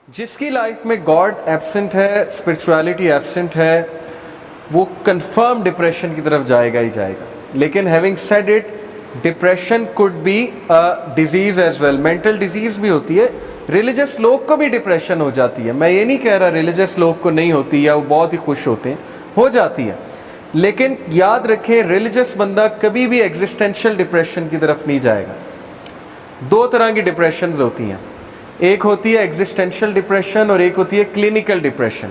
جس کی لائف میں گاڈ ایبسنٹ ہے, اسپرچویلٹی ایبسنٹ ہے, وہ کنفرم ڈپریشن کی طرف جائے گا ہی جائے گا. لیکن having said it, depression could be disease as well, mental disease بھی ہوتی ہے. ریلیجس لوگ کو بھی ڈپریشن ہو جاتی ہے, میں یہ نہیں کہہ رہا ریلیجس لوگ کو نہیں ہوتی یا وہ بہت ہی خوش ہوتے ہیں, ہو جاتی ہے. لیکن یاد رکھیں ریلیجس بندہ کبھی بھی ایگزسٹینشل ڈپریشن کی طرف نہیں جائے گا. دو طرح کی ڈپریشنز ہوتی ہیں, ایک ہوتی ہے ایگزسٹینشل ڈپریشن اور ایک ہوتی ہے کلینکل ڈپریشن.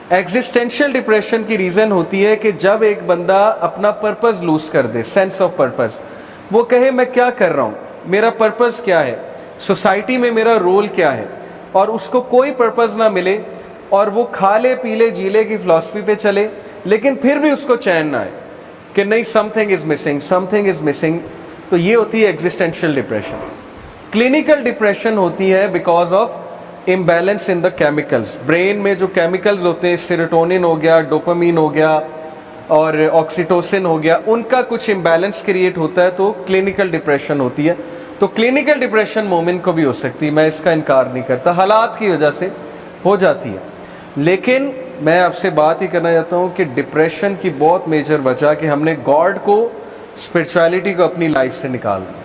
ایگزسٹینشل ڈپریشن کی ریزن ہوتی ہے کہ جب ایک بندہ اپنا پرپز لوز کر دے, سینس آف پرپز, وہ کہے میں کیا کر رہا ہوں, میرا پرپز کیا ہے, سوسائٹی میں میرا رول کیا ہے, اور اس کو کوئی پرپز نہ ملے اور وہ کھا لے پی لے جی لے کی فلاسفی پہ چلے, لیکن پھر بھی اس کو چین نہ آئے کہ نہیں some thing is missing, some thing is missing. تو یہ ہوتی ہے ایگزسٹینشل ڈپریشن. کلینکل ڈپریشن ہوتی ہے because of imbalance in the chemicals. Brain میں جو کیمیکلز ہوتے ہیں, سیروٹونن ہو گیا, ڈوپامین ہو گیا اور آکسیٹوسن ہو گیا, ان کا کچھ امبیلنس کریٹ ہوتا ہے تو کلینکل ڈپریشن ہوتی ہے. تو کلینکل ڈپریشن مومن کو بھی ہو سکتی ہے, میں اس کا انکار نہیں کرتا, حالات کی وجہ سے ہو جاتی ہے. لیکن میں آپ سے بات ہی کرنا چاہتا ہوں کہ ڈپریشن کی بہت میجر وجہ کہ ہم نے گاڈ کو, اسپرچویلٹی کو اپنی لائف سے نکال دیا,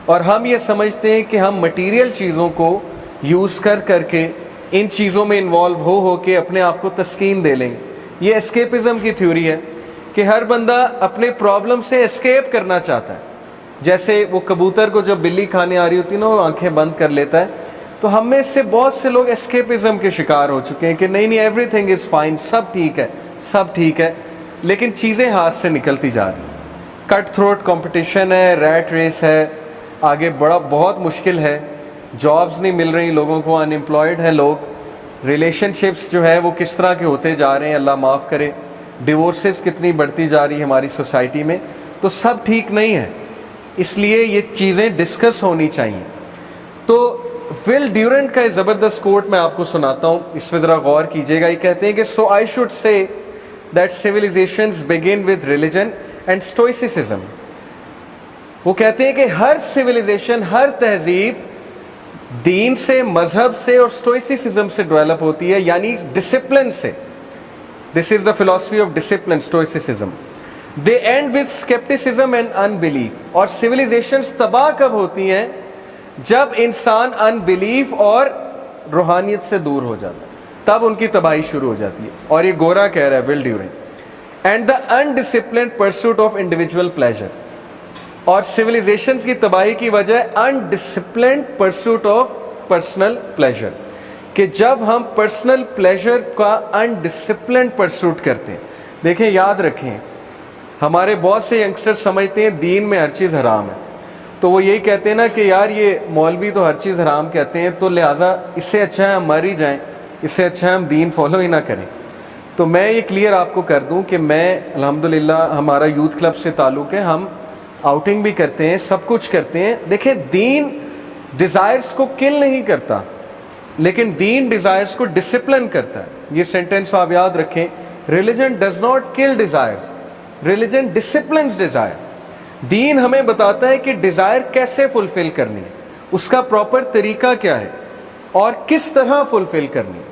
اور ہم یہ سمجھتے ہیں کہ ہم مٹیریل چیزوں کو یوز کر کے ان چیزوں میں انوالو ہو کے اپنے آپ کو تسکین دے لیں. یہ اسکیپزم کی تھیوری ہے کہ ہر بندہ اپنے پرابلم سے اسکیپ کرنا چاہتا ہے. جیسے وہ کبوتر کو جب بلی کھانے آ رہی ہوتی ہے نا, وہ آنکھیں بند کر لیتا ہے. تو ہم میں سے بہت سے لوگ اسکیپزم کے شکار ہو چکے ہیں کہ نہیں ایوری تھنگ از فائن, سب ٹھیک ہے, سب ٹھیک ہے, لیکن چیزیں ہاتھ سے نکلتی جا رہی ہیں. کٹ تھروٹ کمپٹیشن ہے, ریٹ ریس ہے, آگے بہت مشکل ہے, جابز نہیں مل رہی لوگوں کو, ان امپلائڈ ہیں لوگ, ریلیشن شپس جو ہے وہ کس طرح کے ہوتے جا رہے ہیں, اللہ معاف کرے, ڈیورسز کتنی بڑھتی جا رہی ہے ہماری سوسائٹی میں. تو سب ٹھیک نہیں ہے, اس لیے یہ چیزیں ڈسکس ہونی چاہیے. تو ول ڈیورنٹ کا زبردست کوٹ میں آپ کو سناتا ہوں, اس پہ ذرا غور کیجیے گا. یہ کہتے ہیں کہ so I should say that civilizations began with religion and stoicism. وہ کہتے ہیں کہ ہر سیویلائزیشن, ہر تہذیب دین سے, مذہب سے اور اسٹوئسسزم سے ڈیولپ ہوتی ہے, یعنی ڈسپلن سے. This is the philosophy of discipline, stoicism. They end with skepticism and unbelief. اور سیویلائزیشنز تباہ کب ہوتی ہیں؟ جب انسان ان بلیف اور روحانیت سے دور ہو جاتا ہے, تب ان کی تباہی شروع ہو جاتی ہے. اور یہ گورا کہہ رہا ہے, Will Durant. And the undisciplined pursuit of individual pleasure. اور سویلائزیشنز کی تباہی کی وجہ ہے undisciplined pursuit of personal pleasure, کہ جب ہم پرسنل پلیجر کا انڈسپلنڈ پرسوٹ کرتے ہیں. دیکھیں یاد رکھیں, ہمارے بہت سے ینگسٹر سمجھتے ہیں دین میں ہر چیز حرام ہے, تو وہ یہی کہتے ہیں نا کہ یار یہ مولوی تو ہر چیز حرام کہتے ہیں, تو لہٰذا اس سے اچھا ہے ہم مر ہی جائیں, اس سے اچھا ہے ہم دین فالو ہی نہ کریں. تو میں یہ کلیئر آپ کو کر دوں کہ میں الحمدللہ ہمارا یوتھ کلب سے تعلق ہے, ہم آؤٹنگ بھی کرتے ہیں, سب کچھ کرتے ہیں. دیکھیں دین ڈیزائرز کو کل نہیں کرتا, لیکن دین ڈیزائرز کو ڈسپلن کرتا ہے. یہ سینٹینس آپ یاد رکھیں, religion does not kill desires, religion disciplines desire. دین ہمیں بتاتا ہے کہ ڈیزائر کیسے فلفل کرنی ہے, اس کا پراپر طریقہ کیا ہے اور کس طرح فلفل کرنی ہے.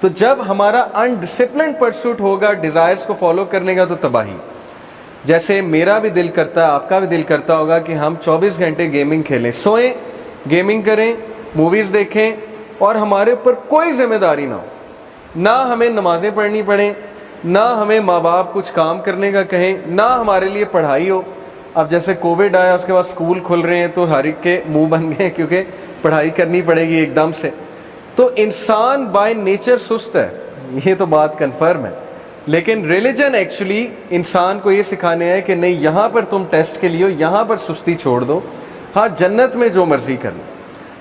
تو جب ہمارا انڈسپلنڈ پرسوٹ ہوگا ڈیزائرز کو فالو کرنے کا, تو تباہی. جیسے میرا بھی دل کرتا ہے, آپ کا بھی دل کرتا ہوگا کہ ہم 24 گھنٹے گیمنگ کھیلیں, سوئیں, گیمنگ کریں, موویز دیکھیں, اور ہمارے اوپر کوئی ذمہ داری نہ ہو, نہ ہمیں نمازیں پڑھنی پڑیں, نہ ہمیں ماں باپ کچھ کام کرنے کا کہیں, نہ ہمارے لیے پڑھائی ہو. اب جیسے کووڈ آیا, اس کے بعد اسکول کھل رہے ہیں, تو ہر ایک کے منہ بن گئے کیونکہ پڑھائی کرنی پڑے گی ایک دم سے. تو انسان بائی نیچر سست ہے, یہ تو بات کنفرم ہے. لیکن ریلیجن ایکچولی انسان کو یہ سکھانے ہے کہ نہیں, یہاں پر تم ٹیسٹ کے لیے ہو, یہاں پر سستی چھوڑ دو. ہاں جنت میں جو مرضی کرنا,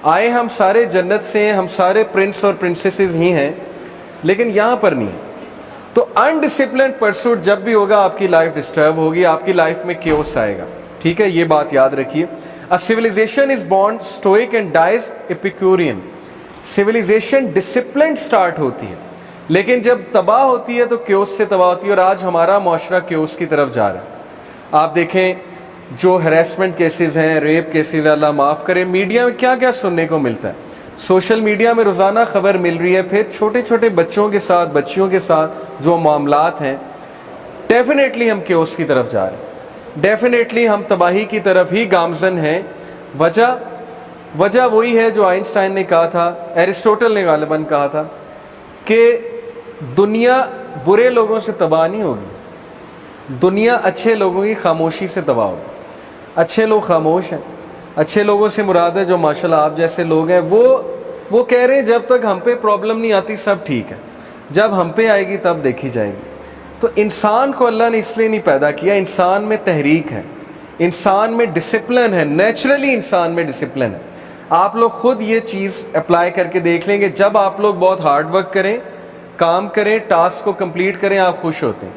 آئے ہم سارے جنت سے ہیں, ہم سارے پرنس اور پرنسیسز ہی ہیں, لیکن یہاں پر نہیں. تو انڈسپلنڈ پرسوٹ جب بھی ہوگا, آپ کی لائف ڈسٹرب ہوگی, آپ کی لائف میں کیوس آئے گا. ٹھیک ہے, یہ بات یاد رکھیے. A civilization is born stoic and dies Epicurean. civilization disciplined start ہوتی ہے, لیکن جب تباہ ہوتی ہے تو کیوس سے تباہ ہوتی ہے. اور آج ہمارا معاشرہ کیوس کی طرف جا رہا ہے. آپ دیکھیں جو ہریسمنٹ کیسز ہیں, ریپ کیسز, اللہ معاف کرے, میڈیا میں کیا کیا سننے کو ملتا ہے. सोशल मीडिया में रोज़ाना ख़बर मिल रही है, फिर छोटे छोटे बच्चों के साथ, बच्चियों के साथ जो मामलात हैं, डेफिनेटली हम केओस की तरफ जा रहे हैं, डेफिनेटली हम तबाही की तरफ ही गामजन हैं। वजह वही है जो आइंस्टाइन ने कहा था, एरिस्टोटल ने गालिबन कहा था कि दुनिया बुरे लोगों से तबाह नहीं होगी, दुनिया अच्छे लोगों की खामोशी से तबाह होगी। अच्छे लोग खामोश हैं, अच्छे लोगों से मुराद है जो माशाल्लाह आप जैसे लोग हैं, वो कह रहे हैं जब तक हम पे प्रॉब्लम नहीं आती सब ठीक है, जब हम पे आएगी तब देखी जाएगी। तो इंसान को अल्लाह ने इसलिए नहीं पैदा किया, इंसान में तहरीक है, इंसान में डिसिप्लिन है, नेचुरली इंसान में डिसिप्लिन है। आप लोग खुद ये चीज़ अप्लाई करके देख लेंगे, जब आप लोग बहुत हार्ड वर्क करें, काम करें, टास्क को कंप्लीट करें, आप खुश होते हैं,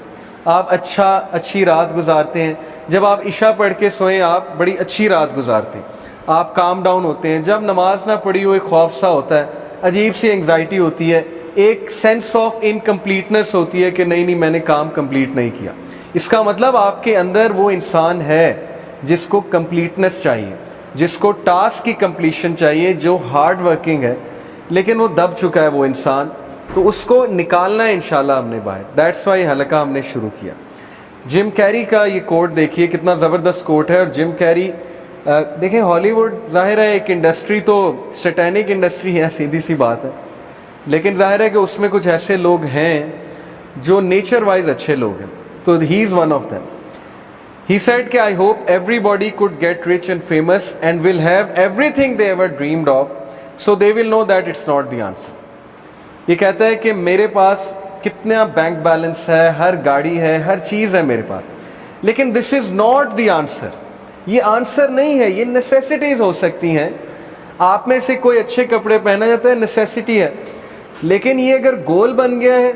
आप अच्छी रात गुजारते हैं। जब आप इशा पढ़ के सोएं, आप बड़ी अच्छी रात गुजारते हैं, आप काम डाउन होते हैं। जब नमाज ना पढ़ी हो, एक खौफ सा होता है, अजीब सी एंग्जाइटी होती है, एक सेंस ऑफ इनकम्प्लीटनेस होती है कि नहीं मैंने काम कंप्लीट नहीं किया। इसका मतलब आपके अंदर वो इंसान है जिसको कंप्लीटनेस चाहिए, जिसको टास्क की कंप्लीशन चाहिए, जो हार्ड वर्किंग है, लेकिन वो दब चुका है वो इंसान। तो उसको निकालना है इंशाल्लाह हमने बाहर। दैट्स वाई हलका हमने शुरू किया। जिम कैरी का ये कोट देखिए, कितना ज़बरदस्त कोट है। और जिम कैरी देखें, हॉलीवुड ज़ाहिर है एक इंडस्ट्री, तो सैटेनिक इंडस्ट्री है, सीधी सी बात है, लेकिन ज़ाहिर है कि उसमें कुछ ऐसे लोग हैं जो नेचर वाइज अच्छे लोग हैं, तो he is one of them. He said कि I hope everybody could get rich and famous and will have everything they ever dreamed of, so they will know that it's not the answer. ये कहता है कि मेरे पास कितना bank balance है, हर गाड़ी है, हर चीज़ है मेरे पास, लेकिन this is not the answer. ये आंसर नहीं है, ये नेसेसिटीज़ हो सकती हैं। आप में से कोई अच्छे कपड़े पहना जाता है, नेसेसिटी है, लेकिन ये अगर गोल बन गया है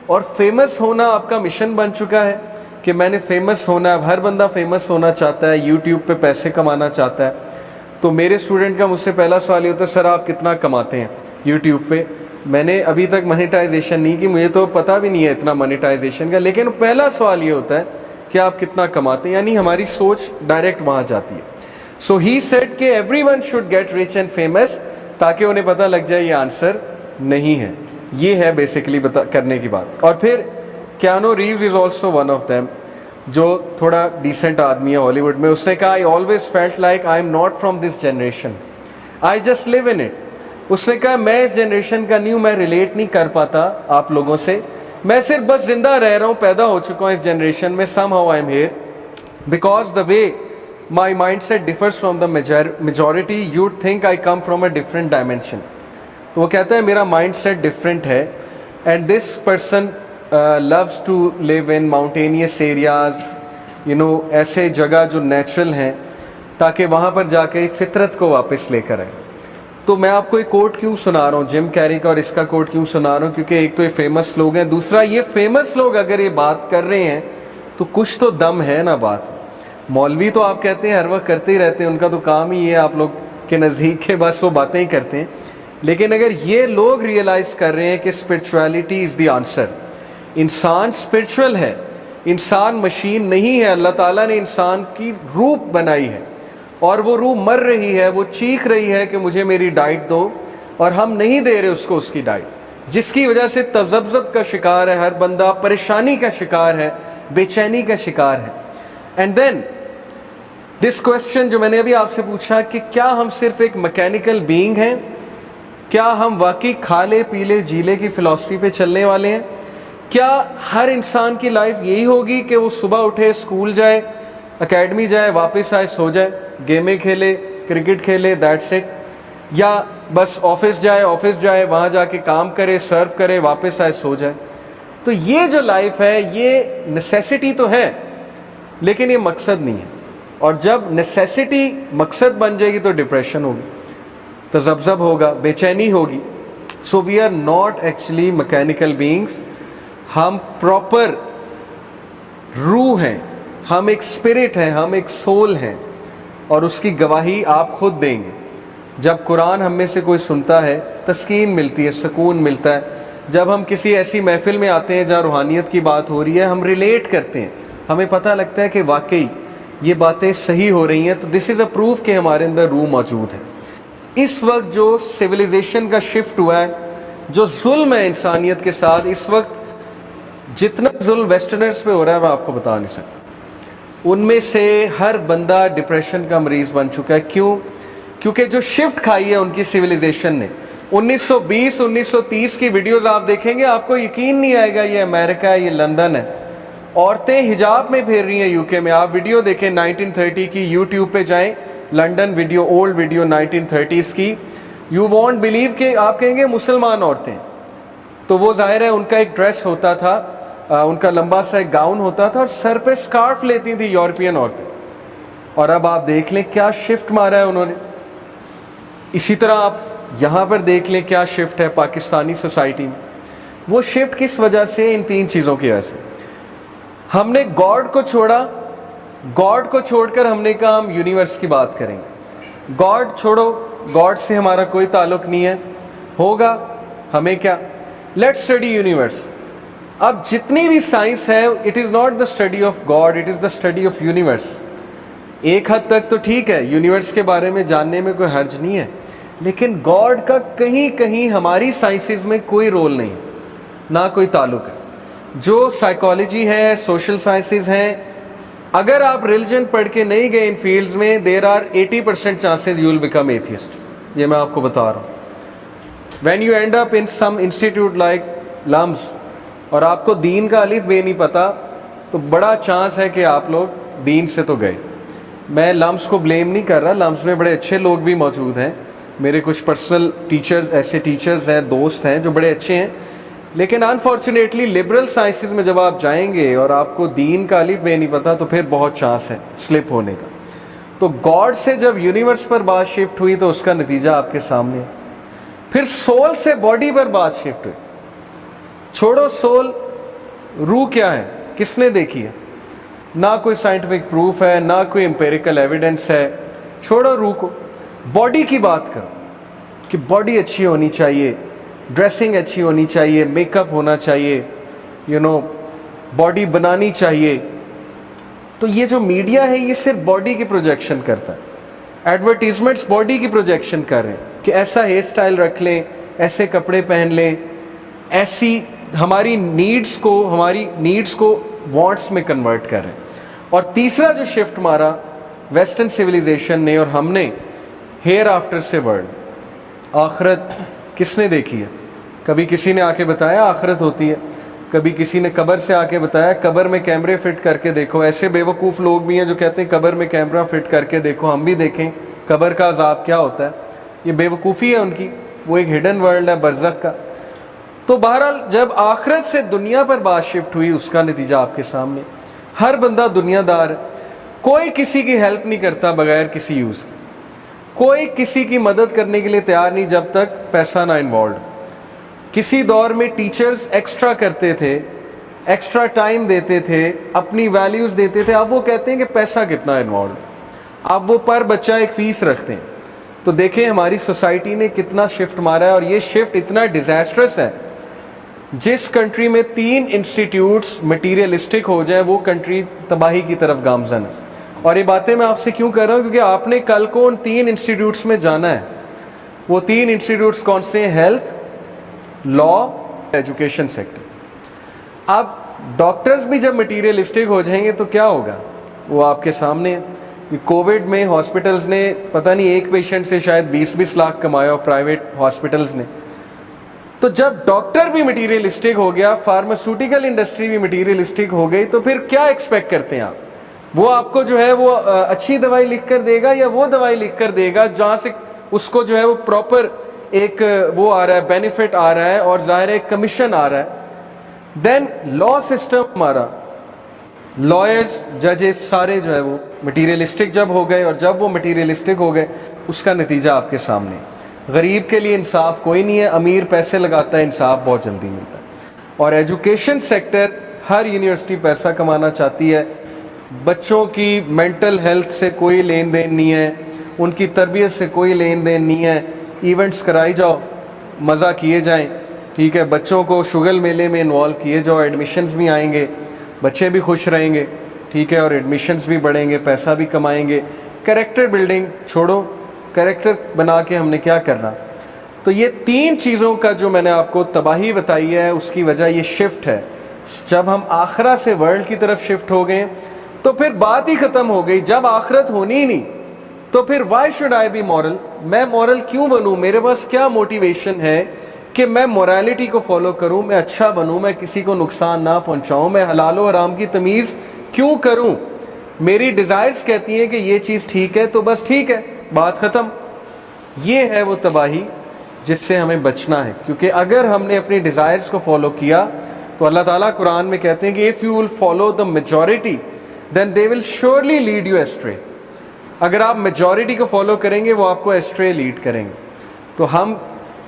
और फेमस होना आपका मिशन बन चुका है कि मैंने फेमस होना है, हर बंदा फेमस होना चाहता है, यूट्यूब पे पैसे कमाना चाहता है। तो मेरे स्टूडेंट का मुझसे पहला सवाल ये होता है, सर आप कितना कमाते हैं यूट्यूब पे? मैंने अभी तक मोनेटाइजेशन नहीं की, मुझे तो पता भी नहीं है इतना मोनेटाइजेशन का, लेकिन पहला सवाल ये होता है कि आप कितना कमाते हैं, यानी हमारी सोच डायरेक्ट वहाँ जाती है। सो ही सेड कि everyone should get rich and famous, ताकि उन्हें पता लग जाए ये आंसर नहीं है, ये है बेसिकली करने की बात। और फिर Keanu Reeves is also one of them, जो थोड़ा डिसेंट आदमी है हॉलीवुड में। उसने कहा I always felt like I am not from this generation, I just live in it. उसने कहा मैं इस जनरेशन का नहीं हूँ, मैं रिलेट नहीं कर पाता आप लोगों से, मैं सिर्फ बस जिंदा रह रहा हूँ, पैदा हो चुका हूँ इस जनरेशन में, somehow I am here because the way my mindset differs from the majority, you'd think I come from a different dimension। तो वो कहता है मेरा mindset different है, and this person loves to live in mountainous areas, you know, ऐसे जगह जो natural हैं, ताकि वहाँ पर जाके फितरत को वापस लेकर आए। तो मैं आपको एक कोट क्यों सुना रहा हूँ जिम कैरी का, और इसका कोट क्यों सुना रहा हूँ, क्योंकि एक तो ये फेमस लोग हैं, दूसरा ये फेमस लोग अगर ये बात कर रहे हैं तो कुछ तो दम है ना बात। मौलवी तो आप कहते हैं हर वक्त करते ही रहते हैं, उनका तो काम ही है आप लोग के नज़दीक के बस वो बातें ही करते हैं, लेकिन अगर ये लोग रियलाइज़ कर रहे हैं कि स्पिरिचुअलिटी इज़ द आंसर, इंसान स्पिरिचुअल है, इंसान मशीन नहीं है, अल्लाह ताला ने इंसान की रूप बनाई है और वो रूह मर रही है, वो चीख रही है कि मुझे मेरी डाइट दो, और हम नहीं दे रहे उसको उसकी डाइट, जिसकी वजह से तज़ब्ज़ब का शिकार है हर बंदा, परेशानी का शिकार है, बेचैनी का शिकार है। एंड देन दिस क्वेश्चन जो मैंने अभी आपसे पूछा कि क्या हम सिर्फ एक मैकेनिकल बीइंग हैं, क्या हम वाकई खा ले पी ले जी ले की फ़िलॉसफी पे चलने वाले हैं? क्या हर इंसान की लाइफ यही होगी कि वो सुबह उठे, स्कूल जाए, एकेडमी जाए, वापस आए, सो जाए, गेमें खेले, क्रिकेट खेले, दैट्स इट? या बस ऑफिस जाए, वहाँ जाके काम करे, सर्व करे, वापस आए, सो जाए? तो ये जो लाइफ है ये नेसेसिटी तो है, लेकिन ये मकसद नहीं है। और जब नेसेसिटी मकसद बन जाएगी तो डिप्रेशन होगी, तज़ब्ज़ब होगा, बेचैनी होगी। So we are not actually mechanical beings, हम प्रॉपर रूह हैं, हम एक स्पिरिट हैं, हम एक सोल हैं, और उसकी गवाही आप खुद देंगे। जब कुरान हम में से कोई सुनता है तस्कीन मिलती है, सुकून मिलता है। जब हम किसी ऐसी महफिल में आते हैं जहाँ रूहानियत की बात हो रही है, हम रिलेट करते हैं, हमें पता लगता है कि वाकई ये बातें सही हो रही हैं, तो दिस इज़ अ प्रूफ कि हमारे अंदर रूह मौजूद है। इस वक्त जो सिविलाइजेशन का शिफ्ट हुआ है, जो जुल्म है इंसानियत के साथ, इस वक्त जितना जुल्म वेस्टर्नर्स पे हो रहा है मैं आपको बता नहीं सकता। उनमें से हर बंदा डिप्रेशन का मरीज बन चुका है। क्यों? क्योंकि जो शिफ्ट खाई है उनकी सिविलाइजेशन ने, 1920 1930 की वीडियोस आप देखेंगे, आपको यकीन नहीं आएगा ये अमेरिका है, ये लंदन है। औरतें हिजाब में फिर रही हैं यूके में। आप वीडियो देखें 1930 की, यूट्यूब पे जाएं, London video, old video 1930s की, यू वॉन्ट बिलीव कि आप कहेंगे मुसलमान औरतें। तो वो जाहिर है उनका एक ड्रेस होता था, उनका लंबा सा एक गाउन होता था और सर पे स्कार्फ लेती थी यूरोपियन औरतें। और अब आप देख लें क्या शिफ्ट मारा है उन्होंने। इसी तरह आप यहाँ पर देख लें क्या शिफ्ट है पाकिस्तानी सोसाइटी में। वो शिफ्ट किस वजह से? इन तीन चीज़ों की वजह से। हमने गॉड को छोड़ा, गॉड को छोड़कर हमने कहा हम यूनिवर्स की बात करेंगे। गॉड छोड़ो, गॉड से हमारा कोई ताल्लुक नहीं है, होगा हमें क्या, लेट्स स्टडी यूनिवर्स। अब जितनी भी साइंस है, it is not the study of God, it is the study of universe. एक हद तक तो ठीक है, यूनिवर्स के बारे में जानने में कोई हर्ज नहीं है, लेकिन गॉड का कहीं कहीं हमारी साइंसेस में कोई रोल नहीं, ना कोई ताल्लुक है। जो साइकोलॉजी है, सोशल साइंसेस हैं, अगर आप रिलीजन पढ़ के नहीं गए इन फील्ड्स में, there are 80% chances you will become atheist. ये मैं आपको बता रहा हूँ। When you end up in some institute like LUMS और आपको दीन का अलिफ बे नहीं पता, तो बड़ा चांस है कि आप लोग दीन से तो गए। मैं लम्स को ब्लेम नहीं कर रहा, लम्स में बड़े अच्छे लोग भी मौजूद हैं। मेरे कुछ पर्सनल टीचर्स, ऐसे टीचर्स हैं, दोस्त हैं जो बड़े अच्छे हैं, लेकिन अनफॉर्चुनेटली लिबरल साइंसेस में जब आप जाएंगे और आपको दीन का अलिफ बे नहीं पता, तो फिर बहुत चांस है स्लिप होने का। तो गॉड से जब यूनिवर्स पर बात शिफ्ट हुई तो उसका नतीजा आपके सामने है। फिर सोल से बॉडी पर बात शिफ्ट हुई। छोड़ो सोल, रूह क्या है, किसने देखी है? ना कोई साइंटिफिक प्रूफ है, ना कोई एम्पेरिकल एविडेंस है। छोड़ो रूह को, बॉडी की बात करो कि बॉडी अच्छी होनी चाहिए, ड्रेसिंग अच्छी होनी चाहिए, मेकअप होना चाहिए, बॉडी बनानी चाहिए। तो ये जो मीडिया है ये सिर्फ बॉडी की प्रोजेक्शन करता है। एडवर्टीजमेंट्स बॉडी की प्रोजेक्शन कर रहे हैं कि ऐसा हेयर स्टाइल रख लें, ऐसे कपड़े पहन लें, ऐसी हमारी नीड्स को वांट्स में कन्वर्ट कर रहे हैं। और तीसरा जो शिफ्ट मारा वेस्टर्न सिविलाइजेशन ने और हमने, हेयर आफ्टर से वर्ल्ड, आखिरत किसने देखी है? कभी किसी ने आके बताया आखिरत होती है? कभी किसी ने कब्र से आके बताया कब्र में कैमरे फिट करके देखो? ऐसे बेवकूफ़ लोग भी हैं जो कहते हैं कब्र में कैमरा फिट करके देखो, हम भी देखें कब्र का अजाब क्या होता है। ये बेवकूफ़ी है उनकी, वो एक हिडन वर्ल्ड है बरज़ख का। तो बहरहाल जब आखिरत से दुनिया पर बात शिफ्ट हुई, उसका नतीजा आपके सामने। हर बंदा दुनियादार है, कोई किसी की हेल्प नहीं करता बगैर किसी यूज़ के, कोई किसी की मदद करने के लिए तैयार नहीं जब तक पैसा ना इन्वॉल्व। किसी दौर में टीचर्स एक्स्ट्रा करते थे, एक्स्ट्रा टाइम देते थे, अपनी वैल्यूज़ देते थे। अब वो कहते हैं कि पैसा कितना इन्वॉल्व, अब वो पर बच्चा एक फ़ीस रखते हैं। तो देखें हमारी सोसाइटी ने कितना शिफ्ट मारा है, और ये शिफ्ट इतना डिज़ास्ट्रस है। जिस कंट्री में 3 इंस्टीट्यूट्स मटीरियलिस्टिक हो जाए, वो कंट्री तबाही की तरफ गामजन है। और ये बातें मैं आपसे क्यों कर रहा हूँ? क्योंकि आपने कल को उन 3 इंस्टीट्यूट्स में जाना है। वो 3 इंस्टीट्यूट्स कौन से हैं? Health, law, education sector. अब डॉक्टर्स भी जब मटीरियलिस्टिक हो जाएंगे तो क्या होगा? वो आपके सामने है। कोविड में हॉस्पिटल्स ने पता नहीं एक पेशेंट से शायद 20-20 लाख कमाया, प्राइवेट हॉस्पिटल्स ने। तो जब डॉक्टर भी मटीरियलिस्टिक हो गया, फार्मास्यूटिकल इंडस्ट्री भी मटीरियलिस्टिक हो गई, तो फिर क्या एक्सपेक्ट करते हैं आप? वो आपको जो है वो अच्छी दवाई लिख कर देगा, या वो दवाई लिख कर देगा जहाँ से उसको जो है वो प्रॉपर एक वो आ रहा है, बेनिफिट आ रहा है, और जाहिर है कमीशन आ रहा है। देन लॉ सिस्टम हमारा, लॉयर्स, जजेस सारे जो है वो मटीरियलिस्टिक जब हो गए, और जब वो मटीरियलिस्टिक हो गए उसका नतीजा आपके सामने। गरीब के लिए इंसाफ कोई नहीं है, अमीर पैसे लगाता है, इंसाफ बहुत जल्दी मिलता है। और एजुकेशन सेक्टर, हर यूनिवर्सिटी पैसा कमाना चाहती है, बच्चों की मेंटल हेल्थ से कोई लेन देन नहीं है, उनकी तरबियत से कोई लेन देन नहीं है। इवेंट्स कराई जाओ, मज़ा किए जाएं, ठीक है, बच्चों को शुगल मेले में इन्वॉल्व किए जाओ, एडमिशन्स भी आएंगे, बच्चे भी खुश रहेंगे, ठीक है, और एडमिशन्स भी बढ़ेंगे, पैसा भी कमाएंगे। कैरेक्टर बिल्डिंग छोड़ो, کریکٹر بنا کے ہم نے کیا کرنا. تو یہ 3 چیزوں کا جو میں نے آپ کو تباہی بتائی ہے اس کی وجہ یہ شفٹ ہے. جب ہم آخرت سے ورلڈ کی طرف شفٹ ہو گئے تو پھر بات ہی ختم ہو گئی. جب آخرت ہونی ہی نہیں تو پھر why should I be moral? میں مورل کیوں بنوں؟ میرے پاس کیا موٹیویشن ہے کہ میں مورالٹی کو فالو کروں، میں اچھا بنوں، میں کسی کو نقصان نہ پہنچاؤں، میں حلال و حرام کی تمیز کیوں کروں؟ میری ڈیزائرز کہتی ہیں کہ یہ چیز ٹھیک ہے تو بس ٹھیک ہے، بات ختم. یہ ہے وہ تباہی جس سے ہمیں بچنا ہے، کیونکہ اگر ہم نے اپنی ڈیزائرز کو فالو کیا تو اللہ تعالیٰ قرآن میں کہتے ہیں کہ if you will follow the majority then they will surely lead you astray. اگر آپ میجورٹی کو فالو کریں گے وہ آپ کو ایسٹرے لیڈ کریں گے. تو ہم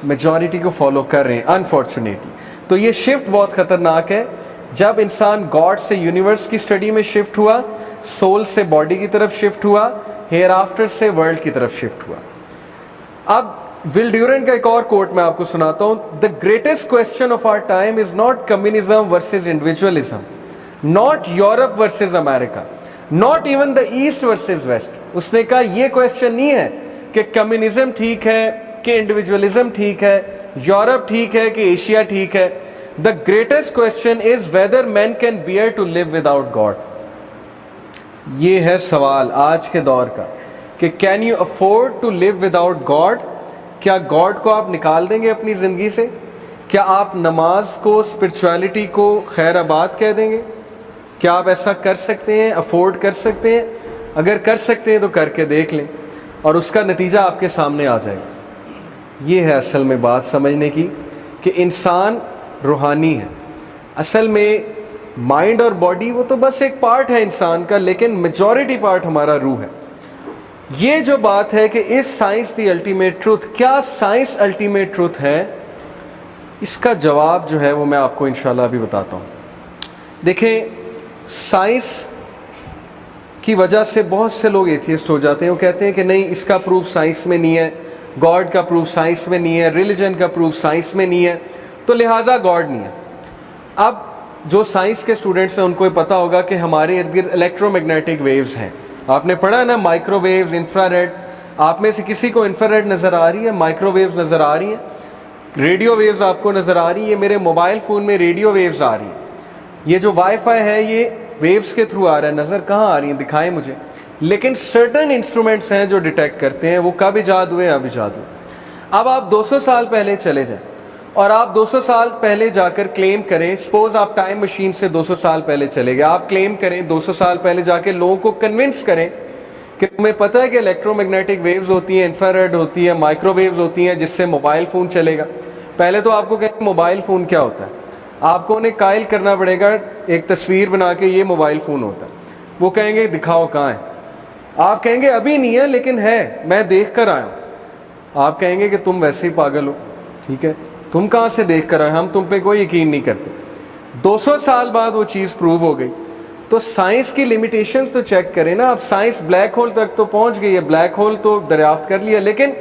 میجورٹی کو فالو کر رہے ہیں انفارچونیٹلی. تو یہ شفٹ بہت خطرناک ہے. جب انسان گاڈ سے یونیورس کی سٹڈی میں شفٹ ہوا، سول سے باڈی کی طرف شفٹ ہوا، ہیئر آفٹر سے ورلڈ کی طرف شفٹ ہوا. اب ول ڈیورنٹ کا ایک اور کوٹ میں آپ کو سناتا ہوں. The greatest question of our time is not communism versus individualism, not Europe versus America, not even the East versus West. اس نے کہا یہ کوسچن نہیں ہے کہ کمیونزم ٹھیک ہے کہ انڈیویجولزم ٹھیک ہے، یورپ ٹھیک ہے کہ ایشیا ٹھیک ہے. The greatest question is whether man can bear to live without God. یہ ہے سوال آج کے دور کا کہ can you afford to live without God? کیا گاڈ کو آپ نکال دیں گے اپنی زندگی سے؟ کیا آپ نماز کو، اسپرچویلٹی کو خیر آباد کہہ دیں گے؟ کیا آپ ایسا کر سکتے ہیں؟ افورڈ کر سکتے ہیں؟ اگر کر سکتے ہیں تو کر کے دیکھ لیں اور اس کا نتیجہ آپ کے سامنے آ جائے گا. یہ ہے اصل میں بات سمجھنے کی کہ انسان روحانی ہے. اصل میں مائنڈ اور باڈی وہ تو بس ایک پارٹ ہے انسان کا، لیکن میجورٹی پارٹ ہمارا روح ہے. یہ جو بات ہے کہ اس سائنس دی الٹیمیٹ ٹروتھ، کیا سائنس الٹیمیٹ ٹروتھ ہے؟ اس کا جواب جو ہے وہ میں آپ کو انشاءاللہ ابھی بتاتا ہوں. دیکھیں، سائنس کی وجہ سے بہت سے لوگ ایتھیسٹ ہو جاتے ہیں. وہ کہتے ہیں کہ نہیں، اس کا پروف سائنس میں نہیں ہے، گاڈ کا پروف سائنس میں نہیں ہے، ریلیجن کا پروف سائنس میں نہیں ہے، تو لہٰذا گاڈ نہیں ہے. اب جو سائنس کے اسٹوڈنٹس ہیں ان کو پتہ ہوگا کہ ہمارے ارد گرد الیکٹرو میگنیٹک ویوز ہیں. آپ نے پڑھا نا، مائکرو ویوز، انفرا ریڈ. آپ میں سے کسی کو انفرا ریڈ نظر آ رہی ہے؟ مائکرو ویوز نظر آ رہی ہیں؟ ریڈیو ویوز آپ کو نظر آ رہی ہیں؟ یہ میرے موبائل فون میں ریڈیو ویوز آ رہی ہیں. یہ جو وائی فائی ہے یہ ویوز کے تھرو آ رہا ہے. نظر کہاں آ رہی ہیں؟ دکھائیں مجھے. لیکن سرٹن انسٹرومنٹس ہیں جو ڈیٹیکٹ کرتے ہیں. وہ کب ایجاد ہوئے؟ اب ایجاد ہوئے. اب آپ 200 سال پہلے چلے جائیں اور آپ 200 سال پہلے جا کر کلیم کریں، سپوز آپ ٹائم مشین سے 200 سال پہلے چلے گئے، آپ کلیم کریں 200 سال پہلے جا کے لوگوں کو کنونس کریں کہ تمہیں پتہ ہے کہ الیکٹرو میگنیٹک ویوز ہوتی ہیں، انفرا ریڈ ہوتی ہے، مائکرو ویوز ہوتی ہیں جس سے موبائل فون چلے گا. پہلے تو آپ کو کہیں موبائل فون کیا ہوتا ہے، آپ کو انہیں قائل کرنا پڑے گا ایک تصویر بنا کے یہ موبائل فون ہوتا ہے. وہ کہیں گے دکھاؤ کہاں ہے. آپ کہیں گے ابھی نہیں ہے لیکن ہے، میں دیکھ کر آیا ہوں. آپ کہیں گے کہ تم ویسے ہی پاگل ہو. ٹھیک ہے، تم کہاں سے دیکھ کر آئے؟ ہم تم پہ کوئی یقین نہیں کرتے. 200 سال بعد وہ چیز پروو ہو گئی. تو سائنس کی لمیٹیشنز تو چیک کریں نا. اب سائنس بلیک ہول تک تو پہنچ گئی ہے، بلیک ہول تو دریافت کر لیا، لیکن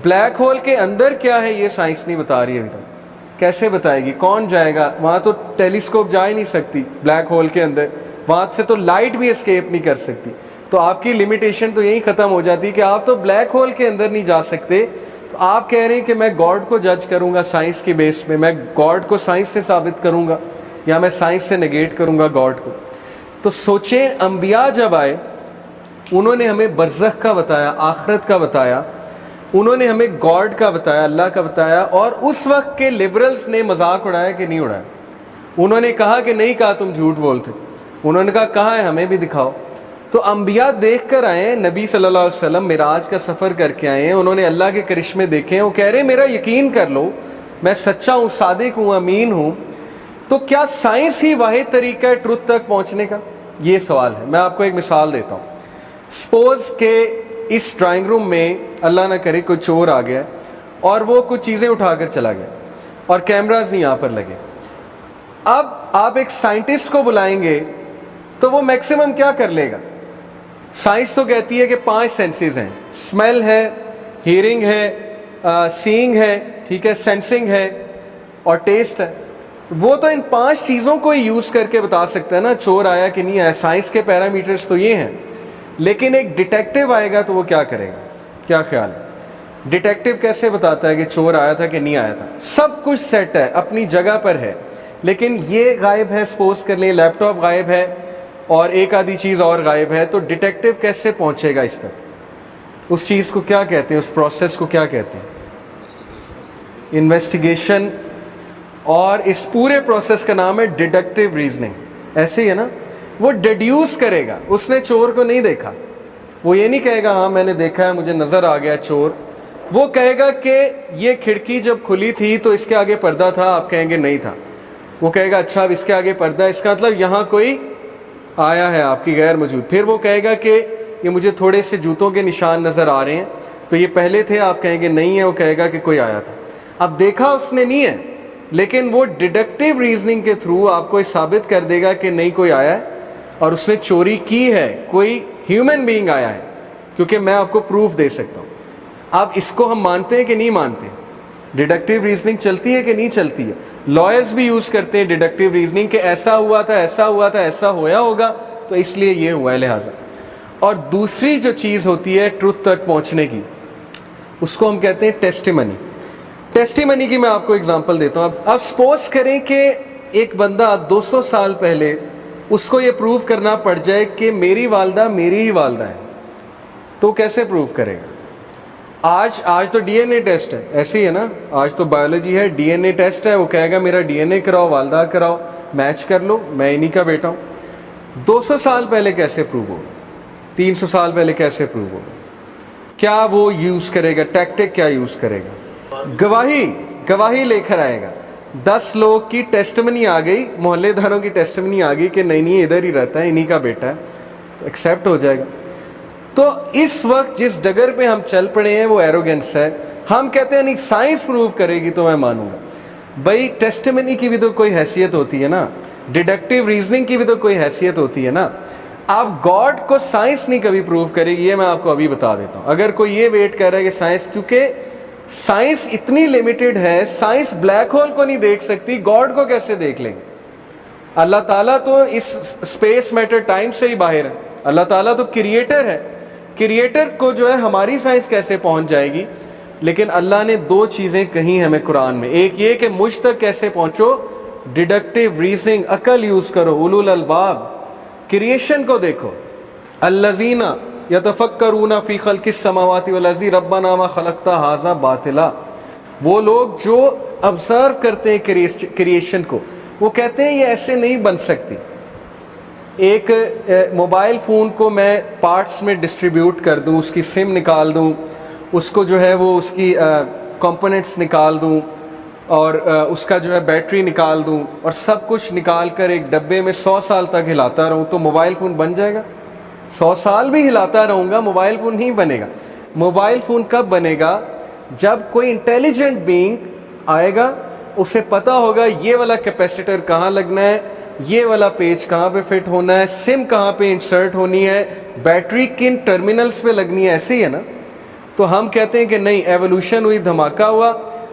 بلیک ہول کے اندر کیا ہے یہ سائنس نہیں بتا رہی ابھی تک. کیسے بتائے گی؟ کون جائے گا وہاں؟ تو ٹیلیسکوپ جا ہی نہیں سکتی بلیک ہول کے اندر، وہاں سے تو لائٹ بھی اسکیپ نہیں کر سکتی. تو آپ کی لمیٹیشن تو یہی ختم ہو جاتی کہ آپ تو بلیک ہول کے اندر نہیں جا سکتے. تو آپ کہہ رہے ہیں کہ میں گاڈ کو جج کروں گا سائنس کی بیس پہ، میں گاڈ کو سائنس سے ثابت کروں گا یا میں سائنس سے نگیٹ کروں گا گاڈ کو. تو سوچیں، انبیاء جب آئے انہوں نے ہمیں برزخ کا بتایا، آخرت کا بتایا، انہوں نے ہمیں گاڈ کا بتایا، اللہ کا بتایا. اور اس وقت کے لبرلز نے مذاق اڑایا کہ نہیں اڑایا؟ انہوں نے کہا کہ نہیں کہا تم جھوٹ بولتے. انہوں نے کہا کہاں ہے، ہمیں بھی دکھاؤ. تو انبیاء دیکھ کر آئے ہیں، نبی صلی اللہ علیہ وسلم معراج کا سفر کر کے آئے ہیں، انہوں نے اللہ کے کرشمے دیکھے ہیں. وہ کہہ رہے ہیں میرا یقین کر لو، میں سچا ہوں، صادق ہوں، امین ہوں. تو کیا سائنس ہی واحد طریقہ ہے ٹروتھ تک پہنچنے کا؟ یہ سوال ہے. میں آپ کو ایک مثال دیتا ہوں. سپوز کہ اس ڈرائنگ روم میں اللہ نہ کرے کوئی چور آ گیا اور وہ کچھ چیزیں اٹھا کر چلا گیا اور کیمراز نہیں یہاں پر لگے. اب آپ ایک سائنٹسٹ کو بلائیں گے تو وہ میکسیمم کیا کر لے گا؟ سائنس تو کہتی ہے کہ 5 سینسز ہیں، اسمیل ہے، ہیئرنگ ہے، سینگ ہے، ٹھیک ہے، سینسنگ ہے اور ٹیسٹ ہے. وہ تو ان 5 چیزوں کو ہی یوز کر کے بتا سکتا ہے نا چور آیا کہ نہیں آیا. سائنس کے پیرامیٹرز تو یہ ہیں. لیکن ایک ڈیٹیکٹیو آئے گا تو وہ کیا کرے گا؟ کیا خیال ہے؟ डिटेक्टिव कैसे बताता है कि चोर आया था कि नहीं आया था? सब कुछ सेट है, अपनी जगह पर है, लेकिन ये गायब है, सपोज कर लें लैपटॉप गायब है और एक आधी चीज़ और गायब है, तो डिटेक्टिव कैसे पहुंचेगा इस तक? उस चीज़ को क्या कहते हैं, उस प्रोसेस को क्या कहते हैं? इन्वेस्टिगेशन। और इस पूरे प्रोसेस का नाम है डिडक्टिव रीजनिंग। ऐसे ही है ना, वो डिड्यूस करेगा। उसने चोर को नहीं देखा, वो ये नहीं कहेगा हाँ मैंने देखा है, मुझे नजर आ गया चोर। वो कहेगा कि ये खिड़की जब खुली थी तो इसके आगे पर्दा था, आप कहेंगे नहीं था। वो कहेगा अच्छा अब इसके आगे पर्दा है, इसका मतलब यहाँ कोई आया है आपकी गैर मौजूद। फिर वो कहेगा कि ये मुझे थोड़े से जूतों के निशान नजर आ रहे हैं, तो ये पहले थे, आप कहेंगे नहीं है। वो कहेगा कि कोई आया था। अब देखा उसने नहीं है, लेकिन वो डिडक्टिव रीजनिंग के थ्रू आपको साबित कर देगा कि नहीं कोई आया है और उसने चोरी की है, कोई ह्यूमन बीइंग आया है, क्योंकि मैं आपको प्रूफ दे सकता हूं। अब इसको हम मानते हैं कि नहीं मानते? डिडक्टिव रीजनिंग चलती है कि नहीं चलती है? लॉयर्स भी यूज करते हैं डिडक्टिव रीजनिंग कि ऐसा हुआ था, ऐसा हुआ था, ऐसा होया होगा, तो इसलिए ये हुआ है लिहाजा। और दूसरी जो चीज होती है ट्रुथ तक पहुंचने की, उसको हम कहते हैं टेस्टिमनी। टेस्टिमनी की मैं आपको एग्जांपल देता हूं। अब सपोज करें कि एक बंदा 200 साल पहले उसको ये प्रूव करना पड़ जाए कि मेरी वालदा मेरी ही वालदा है, तो कैसे प्रूव करेगा? आज तो डीएनए टेस्ट है, ऐसे ही है ना, आज तो बायोलॉजी है, डीएनए टेस्ट है। वो कहेगा मेरा डीएनए कराओ, वालदा कराओ, मैच कर लो, मैं इन्हीं का बेटा हूं। 200 साल पहले कैसे प्रूव होगा? 300 साल पहले कैसे प्रूव होगा? क्या वो यूज करेगा? टैक्टिक क्या यूज करेगा? गवाही लेकर आएगा। 10 लोग की टेस्टमनी आ गई, मोहल्लेदारों की टेस्टमनी आ गई कि नहीं इधर ही रहता है, इन्हीं का बेटा है, तो एक्सेप्ट हो जाएगा। तो इस वक्त जिस डगर पे हम चल पड़े हैं वो एरोगेंस है। हम कहते हैं नहीं साइंस प्रूव करेगी तो मैं मानूंगा। भाई टेस्टमनी की भी तो कोई हैसियत होती है ना, डिडक्टिव रीजनिंग की भी तो कोई हैसियत होती है ना। आप गॉड को साइंस नहीं कभी प्रूव करेगी, ये मैं आपको अभी बता देता हूं। अगर कोई ये वेट कर रहा है कि साइंस, क्योंकि साइंस इतनी लिमिटेड है, साइंस ब्लैक होल को नहीं देख सकती, गॉड को कैसे देख लेंगे? अल्लाह ताला तो इस स्पेस मैटर टाइम से ही बाहर है, अल्लाह ताला तो क्रिएटर है। क्रिएटर को जो है हमारी साइंस कैसे पहुंच जाएगी? लेकिन अल्लाह ने 2 चीजें कही हमें कुरान में। एक ये कि मुझ तक कैसे पहुंचो, डिडक्टिव रीजनिंग, अकल यूज करो, उलुल अलबाब। क्रिएशन को देखो, अल्लज़ीना यतफक्करूना फी खल्किस समावाति वल अर्ज़ि रब्बना मा खलक़ता हाज़ा बातिला। वो लोग जो ऑब्जर्व करते हैं क्रिएशन को, वो कहते हैं ये ऐसे नहीं बन सकती। एक मोबाइल फ़ोन को मैं पार्ट्स में डिस्ट्रीब्यूट कर दूं, उसकी सिम निकाल दूं, उसको जो है वो उसकी कंपोनेंट्स निकाल दूं और उसका जो है बैटरी निकाल दूं और सब कुछ निकाल कर एक डब्बे में 100 साल तक हिलाता रहूं, तो मोबाइल फ़ोन बन जाएगा? 100 साल भी हिलाता रहूँगा, मोबाइल फ़ोन नहीं बनेगा। मोबाइल फ़ोन कब बनेगा? जब कोई इंटेलिजेंट बीइंग आएगा, उसे पता होगा ये वाला कैपेसिटर कहाँ लगना है, ये वाला पेज कहाँ पे फिट होना है, सिम कहाँ पे इंसर्ट होनी है, बैटरी किन टर्मिनल्स पे लगनी है। ऐसे ही है ना। तो हम कहते हैं कि नहीं, एवोल्यूशन हुई, धमाका हुआ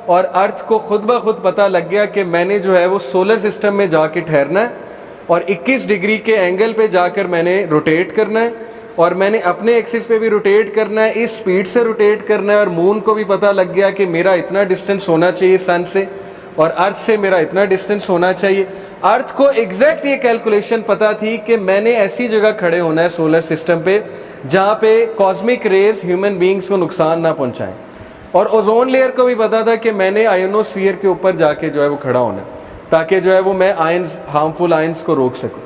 और अर्थ को खुद ब खुद पता लग गया कि मैंने जो है वो सोलर सिस्टम में जाके ठहरना है और 21 डिग्री के एंगल पे जाकर मैंने रोटेट करना है और मैंने अपने एक्सिस पे भी रोटेट करना है, इस स्पीड से रोटेट करना है। और मून को भी पता लग गया कि मेरा इतना डिस्टेंस होना चाहिए सन से और अर्थ से मेरा इतना डिस्टेंस होना चाहिए। अर्थ को एग्जैक्ट ये कैलकुलेशन पता थी कि मैंने ऐसी जगह खड़े होना है सोलर सिस्टम पे जहाँ पे कॉस्मिक रेज ह्यूमन बींग्स को नुकसान ना पहुँचाएं। और ओजोन लेयर को भी पता था कि मैंने आयोनोस्फीयर के ऊपर जाके जो है वो खड़ा होना है ताकि जो है वो मैं आयंस, हार्मफुल आयंस को रोक सकूं।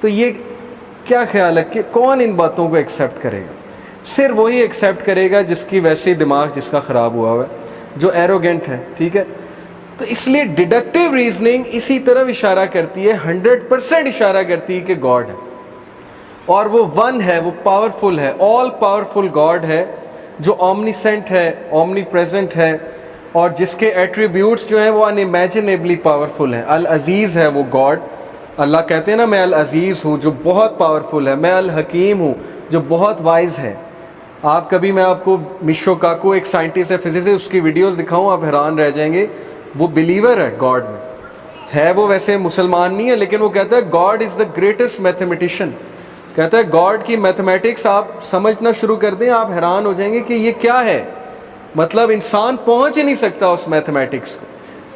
तो ये क्या ख्याल है कि कौन इन बातों को एक्सेप्ट करेगा? सिर्फ वही एक्सेप्ट करेगा जिसकी वैसे दिमाग जिसका ख़राब हुआ है, जो एरोगेंट है। ठीक है, तो इसलिए डिडक्टिव रीजनिंग इसी तरफ इशारा करती है, 100% इशारा करती है कि गॉड है और वो वन है, वो पावरफुल है, ऑल पावरफुल गॉड है जो ऑमनीसेंट है, ओमनी प्रेजेंट है और जिसके एट्रीब्यूट्स जो हैं वो अनइमेजिनेबली पावरफुल हैं। अल अजीज़ है वो गॉड। अल्लाह कहते हैं ना मैं अल अजीज़ हूँ जो बहुत पावरफुल है, मैं अल हकीम हूँ जो बहुत वाइज है। आप कभी, मैं आपको मिशो काको एक साइंटिस्ट है, फिजिसिस्ट, उसकी वीडियोस दिखाऊं, आप हैरान रह जाएंगे। वो बिलीवर है गॉड में, है वो वैसे मुसलमान नहीं है, लेकिन वो कहता है God is the greatest mathematician. कहता है गॉड की मैथमेटिक्स आप समझना शुरू कर दें, आप हैरान हो जाएंगे कि ये क्या है। مطلب انسان پہنچ ہی نہیں سکتا اس میتھمیٹکس کو.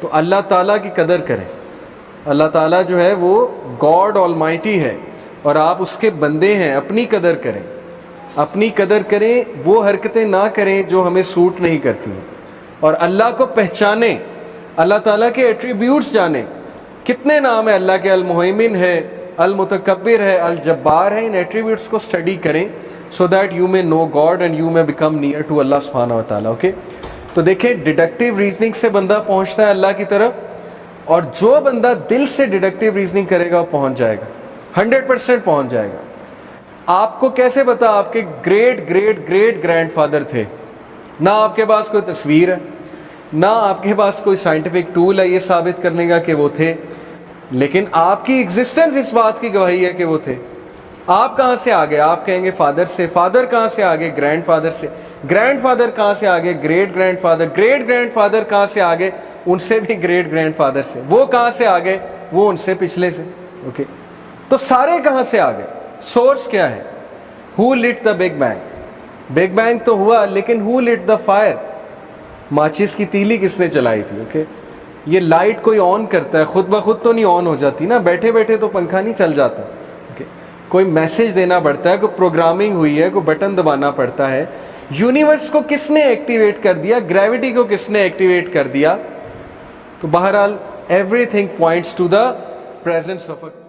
تو اللہ تعالیٰ کی قدر کریں. اللہ تعالیٰ جو ہے وہ گاڈ آلمائٹی ہے اور آپ اس کے بندے ہیں. اپنی قدر کریں, اپنی قدر کریں, وہ حرکتیں نہ کریں جو ہمیں سوٹ نہیں کرتی, اور اللہ کو پہچانیں, اللہ تعالیٰ کے ایٹریبیوٹس جانیں. کتنے نام ہیں اللہ کے؟ المہیمن ہے, المتکبر ہے, الجبار ہے. ان ایٹریبیوٹس کو اسٹڈی کریں so that you may know God and you may become near to Allah subhanahu wa ta'ala. okay, تو دیکھیں ڈیڈکٹیو ریزننگ سے بندہ پہنچتا ہے اللہ کی طرف, اور جو بندہ دل سے ڈیڈکٹیو ریزننگ کرے گا وہ پہنچ جائے گا, 100% پہنچ جائے گا. آپ کو کیسے پتا آپ کے great great great grand father تھے؟ نہ آپ کے پاس کوئی تصویر ہے, نہ آپ کے پاس کوئی سائنٹیفک ٹول ہے یہ ثابت کرنے کا کہ وہ تھے, لیکن آپ کی ایگزسٹنس اس بات کی گواہی ہے کہ وہ تھے. آپ کہاں سے آگے؟ آپ کہیں گے فادر سے. فادر کہاں سے آگے؟ گرینڈ فادر سے. گرینڈ فادر کہاں سے آگے؟ Great grand father. Great grand father کہاں سے آگے؟ ان سے بھی گریٹ گرینڈ فادر سے. وہ کہاں سے آگے؟ وہ ان سے پچھلے سے. اوکے, تو سارے کہاں سے آگے؟ سورس کیا ہے؟ Who lit the big bang? Big bang تو ہوا, لیکن ہو لٹ دا فائر؟ ماچس کی تیلی کس نے چلائی تھی؟ اوکے, یہ لائٹ کوئی آن کرتا ہے, خود بخود تو نہیں آن ہو جاتی نا, بیٹھے بیٹھے تو پنکھا نہیں چل جاتا. کوئی میسج دینا پڑتا ہے, کوئی پروگرامنگ ہوئی ہے, کوئی بٹن دبانا پڑتا ہے. یونیورس کو کس نے ایکٹیویٹ کر دیا؟ گریوٹی کو کس نے ایکٹیویٹ کر دیا؟ تو بہرحال everything points to the presence of a